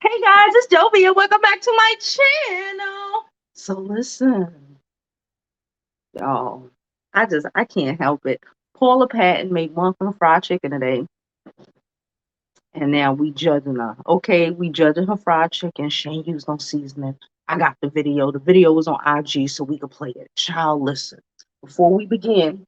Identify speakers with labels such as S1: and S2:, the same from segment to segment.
S1: Hey guys, it's Jovi and welcome back to my channel. So listen, y'all, I can't help it. Paula Patton made one from fried chicken today, and now we judging her. Okay, we judging her fried chicken. She ain't used no seasoning. I got the video. The video was on IG, so we could play it. Child, listen. Before we begin,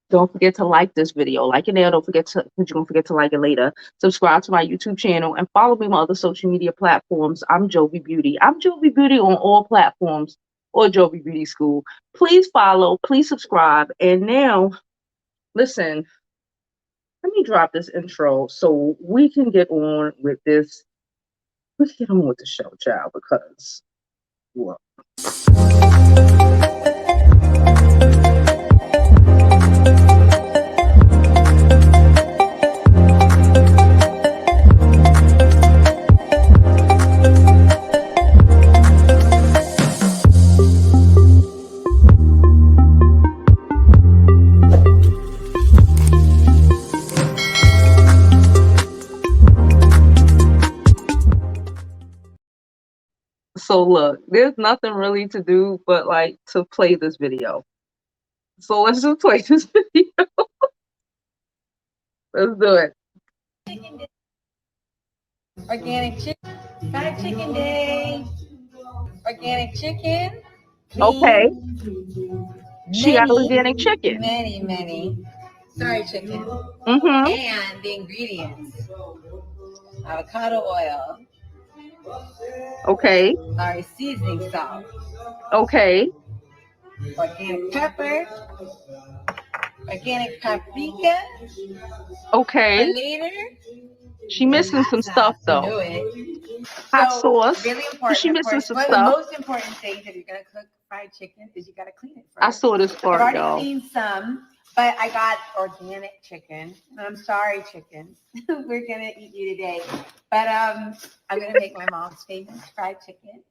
S1: don't forget to like this video. Like it now. Don't forget to, because you're going to forget to like it later. Subscribe to my YouTube channel and follow me on my other social media platforms. I'm Jovi Beauty. I'm Jovi Beauty on all platforms or Jovi Beauty School. Please follow. Please subscribe. And now, listen, let me drop this intro so we can get on with this. Let's get on with the show, child, because, well, so look, there's nothing really to do but like to play this video. So let's just play this video. Let's do it.
S2: Organic chicken, fried chicken day. Organic chicken.
S1: Okay. She got
S2: Many,
S1: organic chicken.
S2: sorry, chicken.
S1: Mm-hmm.
S2: And the ingredients: avocado oil,
S1: Okay.
S2: our seasoning salt,
S1: Okay.
S2: organic pepper, organic paprika.
S1: Okay.
S2: And later,
S1: She missing some stuff though. Hot sauce.
S2: Really important.
S1: She missing some
S2: One of
S1: stuff.
S2: the most important things if you're gonna cook fried chicken is you gotta clean it first.
S1: I saw this part,
S2: I've
S1: y'all.
S2: already cleaned some, but I got organic chicken. I'm sorry, chicken. We're gonna eat you today. But I'm gonna make my mom's famous fried chicken.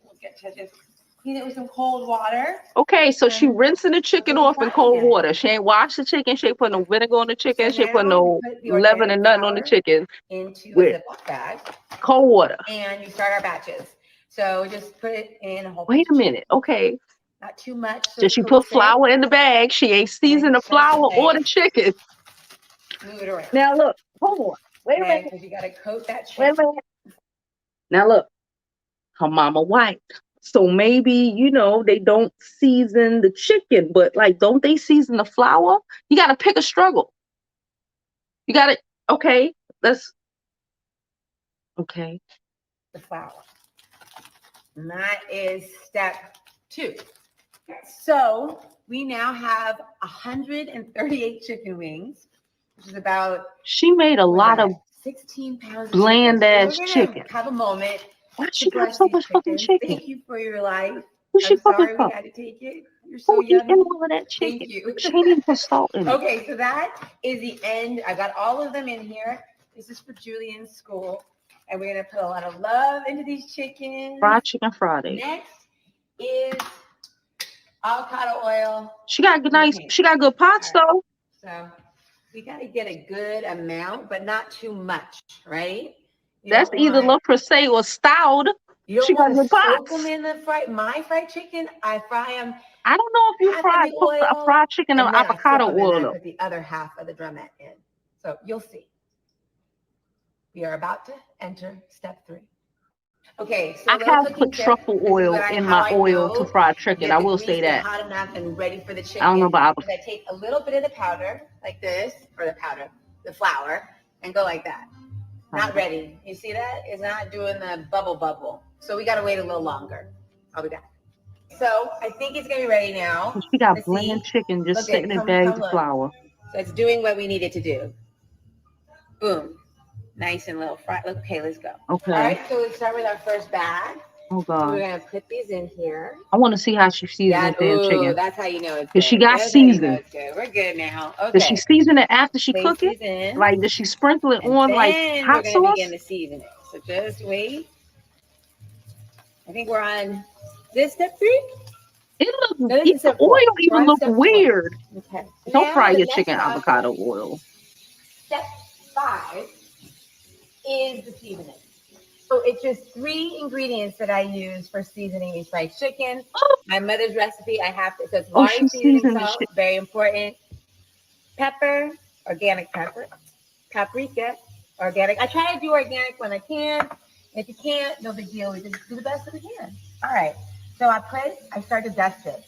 S2: We'll get to just clean it with some cold water.
S1: Okay, so she rinsing the chicken off in cold water. She ain't washed the chicken. She ain't put no vinegar on the chicken.
S2: So
S1: she ain't put no leaven and nothing on the chicken.
S2: Into a
S1: with
S2: Ziploc bag.
S1: Cold water.
S2: And you start our batches. So just put it in a whole.
S1: Wait a minute. Okay.
S2: Not too much.
S1: So she put flour in the bag. She ain't seasoned the flour or the chicken.
S2: Move it around.
S1: Now look, hold on. Wait a minute.
S2: Because you got to coat that chicken.
S1: Wait a minute. Now look, her mama white. So maybe, you know, they don't season the chicken, but like, don't they season the flour? You got to pick a struggle. You got to, okay, okay.
S2: The flour. And that is step 2. So we now have 138 chicken wings, which is about.
S1: She made a lot of
S2: 16 pounds
S1: bland ass chicken.
S2: Have a moment.
S1: Why she got so much fucking chicken?
S2: Thank you for your life.
S1: I'm sorry
S2: we had to take it. You're so yummy.
S1: All of that chicken?
S2: Thank you.
S1: She didn't even put salt in it.
S2: Okay, so that is the end. I got all of them in here. This is for Julian's school. And we're going to put a lot of love into these chickens.
S1: Fried chicken Friday.
S2: Next is avocado oil.
S1: She got good pots though.
S2: So we got to get a good amount, but not too much, right?
S1: That's either Le Creuset or Stout. She got good pots.
S2: Soak them in the my fried chicken. I fry them.
S1: I don't know if you put a fried chicken in avocado oil though.
S2: Put the other half of the drumette in. So you'll see. We are about to enter step 3. Okay, so
S1: I have put truffle oil in my oil to fry chicken. I will say that.
S2: Hot enough and ready for the chicken.
S1: I don't know about
S2: I take a little bit of the powder, like this, or the flour, and go like that. Not ready. You see that? It's not doing the bubble. So we got to wait a little longer. I'll be back. So I think it's gonna be ready now.
S1: She got bland chicken just sitting in bags of flour.
S2: So it's doing what we need it to do. Boom. Nice and little fried. Okay, let's go.
S1: Okay.
S2: All right, so let's start with our first bag.
S1: Oh God.
S2: We're gonna put these in here.
S1: I want to see how she seasons the chicken.
S2: That's how you know it's good.
S1: Because she got seasoned.
S2: We're good now. Okay.
S1: Does she season it after she cook it? Like, does she sprinkle it on like hot sauce?
S2: We're gonna begin to season it. So just wait. I think we're on this step 3.
S1: The oil even look weird.
S2: Okay.
S1: Don't fry your chicken avocado oil.
S2: Step 5 is the seasoning. So it's just 3 ingredients that I use for seasoning these fried chicken. My mother's recipe, I have to, it says
S1: Oh,
S2: Lari
S1: she
S2: seasoning
S1: seasoned the
S2: salt,
S1: shit.
S2: very important. Pepper, organic pepper. Paprika, organic. I try to do organic when I can. If you can't, no big deal. We just do the best that we can. All right. So I start to dust it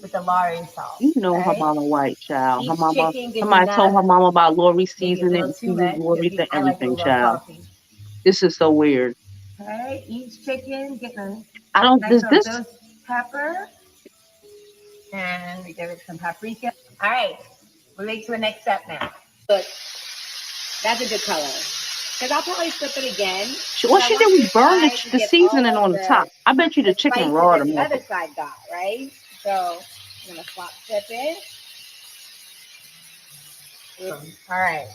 S2: with the Lari salt.
S1: You know her
S2: Okay.
S1: mama white, child. Her
S2: Each
S1: mama,
S2: chicken gets
S1: somebody told
S2: enough,
S1: her mama about Lori
S2: maybe a
S1: seasoning
S2: little
S1: and she
S2: too
S1: used
S2: much
S1: Lori
S2: because
S1: to
S2: I like it a
S1: everything,
S2: little
S1: child.
S2: salty.
S1: This is so weird.
S2: Okay. Each chicken getting a
S1: I don't,
S2: nice little
S1: this,
S2: dose of pepper. And we give it some paprika. All right. We're ready to the next step now. Look, that's a good color. Because I'll probably flip it again.
S1: what
S2: I
S1: she did
S2: want
S1: was
S2: this
S1: burn
S2: side to
S1: the
S2: get all
S1: seasoning
S2: of
S1: on the top. I bet you the
S2: the
S1: chicken
S2: spices
S1: raw
S2: that
S1: the
S2: the other
S1: mother.
S2: side got, right? So I'm gonna flip it. All right.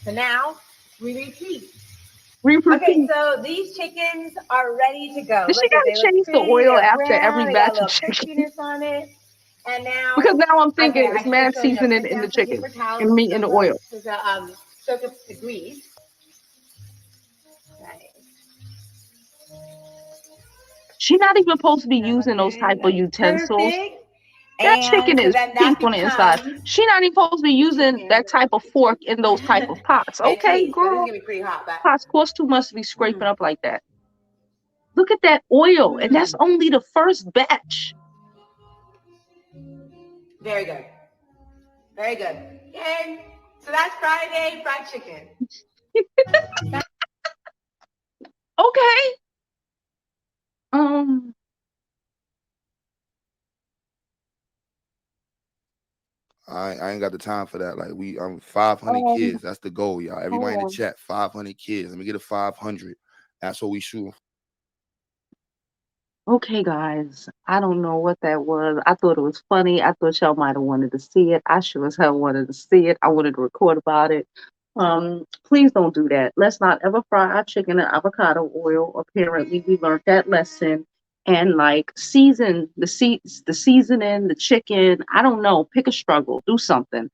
S2: So now we repeat. Okay,
S1: Repeat.
S2: so these chickens are ready to go.
S1: Did she
S2: Look at
S1: gotta
S2: they look
S1: change the
S2: pretty,
S1: oil
S2: they're
S1: after every
S2: brown, they got a
S1: batch of
S2: little
S1: chicken?
S2: crispiness on it. And now,
S1: Because now I'm
S2: okay,
S1: thinking
S2: I
S1: it's
S2: should have
S1: mad
S2: shown you. I
S1: seasoning
S2: put
S1: in the
S2: down some
S1: chicken
S2: paper towels
S1: and meat in the oil.
S2: to soak up the grease. Right.
S1: She not even supposed to be using those
S2: Okay,
S1: type of
S2: that's
S1: utensils.
S2: perfect.
S1: That
S2: And
S1: chicken
S2: so
S1: is
S2: then that
S1: pink on the inside.
S2: becomes
S1: She not even supposed to be
S2: the
S1: using
S2: chicken.
S1: that type of fork in those type of pots.
S2: And
S1: Okay,
S2: taste, but this is
S1: girl.
S2: gonna be pretty hot. But
S1: Pots cost too much to be scraping up like that. Look at that oil. And that's only the first batch.
S2: very good, very good. Okay, so that's Friday fried chicken.
S1: Okay. Um,
S3: I ain't got the time for that. Like 500 kids. That's the goal, y'all. Everybody in the
S1: hold on.
S3: chat, 500 kids. Let me get a 500. That's what we shoot.
S1: Okay, guys. I don't know what that was. I thought it was funny. I thought y'all might have wanted to see it. I sure as hell wanted to see it. I wanted to record about it. Please don't do that. Let's not ever fry our chicken in avocado oil. Apparently, we learned that lesson. And like season the seasoning, the chicken. I don't know. Pick a struggle. Do something.